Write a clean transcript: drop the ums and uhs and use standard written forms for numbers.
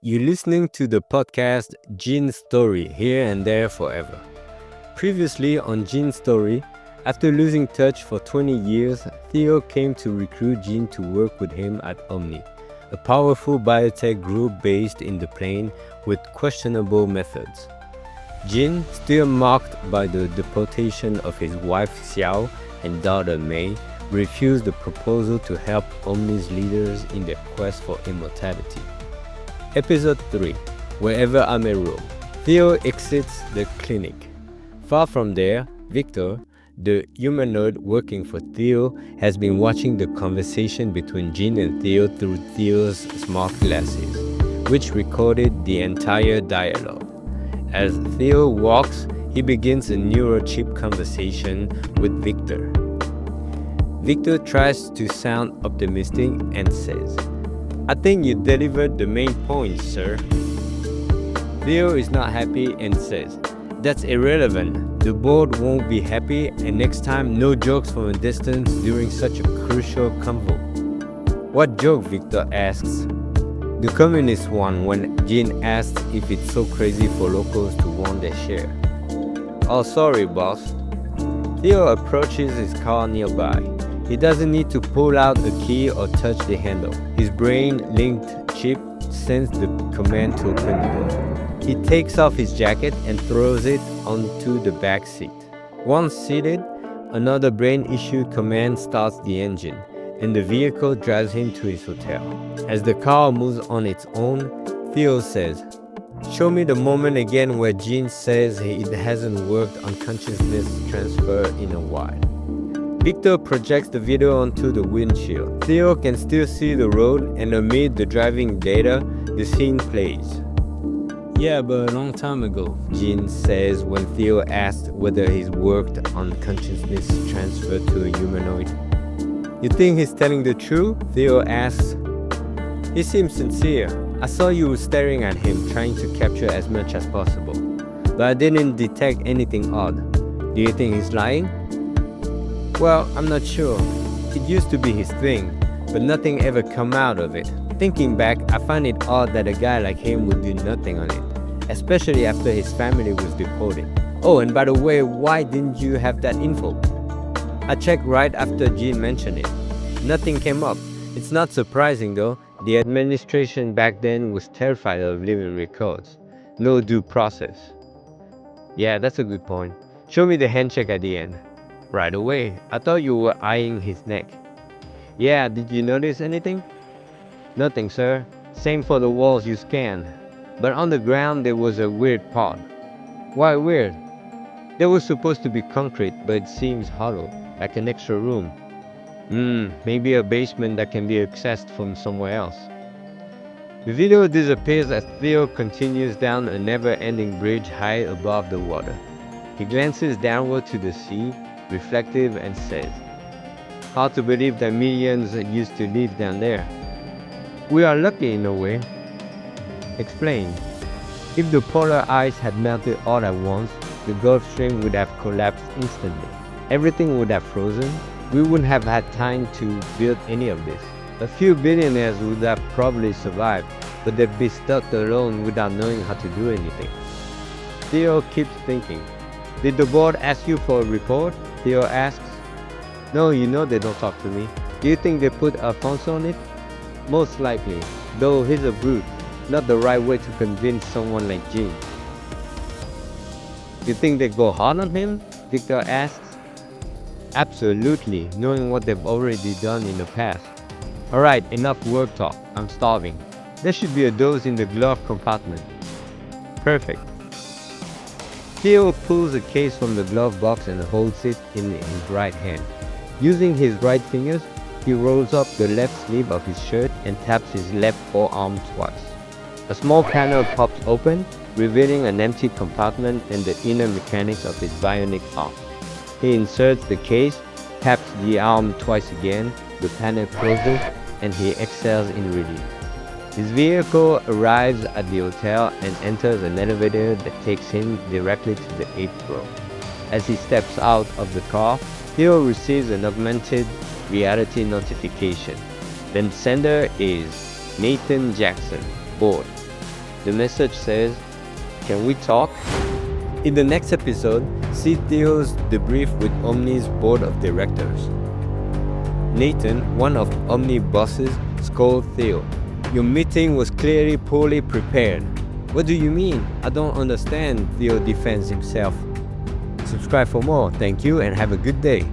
You're listening to the podcast Gene's Story Here and There Forever. Previously on Gene's Story, after losing touch for 20 years, Theo came to recruit Gene to work with him at Omni, a powerful biotech group based in the plane with questionable methods. Gene, still marked by the deportation of his wife Xiao and daughter Mei, refused the proposal to help Omni's leaders in their quest for immortality. Episode 3 Wherever I May Roam. Theo exits the clinic. Far from there, Victor, the humanoid working for Theo, has been watching the conversation between Gene and Theo through Theo's smart glasses, which recorded the entire dialogue. As Theo walks, he begins a neurochip conversation with Victor. Victor tries to sound optimistic and says, "I think you delivered the main points, sir." Theo is not happy and says, "That's irrelevant. The board won't be happy, and next time no jokes from a distance during such a crucial convo." "What joke?" Victor asks. "The communist one, when Gene asks if it's so crazy for locals to want their share." "Oh, sorry, boss." Theo approaches his car nearby. He doesn't need to pull out a key or touch the handle. His brain-linked chip sends the command to open the door. He takes off his jacket and throws it onto the back seat. Once seated, another brain-issued command starts the engine, and the vehicle drives him to his hotel. As the car moves on its own, Theo says, "Show me the moment again where Gene says it hasn't worked on consciousness transfer in a while." Victor projects the video onto the windshield. Theo can still see the road, and amid the driving data, the scene plays. "Yeah, but a long time ago," Gene says when Theo asks whether he's worked on consciousness transfer to a humanoid. "You think he's telling the truth?" Theo asks. "He seems sincere. I saw you staring at him, trying to capture as much as possible. But I didn't detect anything odd. Do you think he's lying?" "Well, I'm not sure. It used to be his thing, but nothing ever come out of it. Thinking back, I find it odd that a guy like him would do nothing on it, especially after his family was deported. Oh, and by the way, why didn't you have that info?" "I checked right after Gene mentioned it. Nothing came up. It's not surprising though. The administration back then was terrified of leaving records. No due process." "Yeah, that's a good point. Show me the handshake at the end." "Right away. I thought you were eyeing his neck." "Yeah, did you notice anything?" "Nothing, sir. Same for the walls you scanned. But on the ground there was a weird part." "Why weird?" "There was supposed to be concrete, but it seems hollow, like an extra room." Maybe a basement that can be accessed from somewhere else." The video disappears as Theo continues down a never-ending bridge high above the water. He glances downward to the sea, reflective, and says, "Hard to believe that millions used to live down there." "We are lucky in a way." "Explain." "If the polar ice had melted all at once, the Gulf Stream would have collapsed instantly. Everything would have frozen. We wouldn't have had time to build any of this. A few billionaires would have probably survived, but they'd be stuck alone without knowing how to do anything." Theo keeps thinking. "Did the board ask you for a report?" Theo asks. "No, you know they don't talk to me." "Do you think they put Alfonso on it?" "Most likely, though he's a brute. Not the right way to convince someone like Gene." "You think they go hard on him?" Victor asks. "Absolutely, knowing what they've already done in the past." "Alright, enough work talk. I'm starving. There should be a dose in the glove compartment." "Perfect." Theo pulls a case from the glove box and holds it in his right hand. Using his right fingers, he rolls up the left sleeve of his shirt and taps his left forearm twice. A small panel pops open, revealing an empty compartment and the inner mechanics of his bionic arm. He inserts the case, taps the arm twice again, the panel closes, and he exhales in relief. His vehicle arrives at the hotel and enters an elevator that takes him directly to the 8th floor. As he steps out of the car, Theo receives an augmented reality notification. The sender is Nathan Jackson, board. The message says, "Can we talk?" In the next episode, see Theo's debrief with Omni's board of directors. Nathan, one of Omni bosses, scolded Theo. "Your meeting was clearly poorly prepared." "What do you mean? I don't understand," Theo defends himself. Subscribe for more. Thank you and have a good day.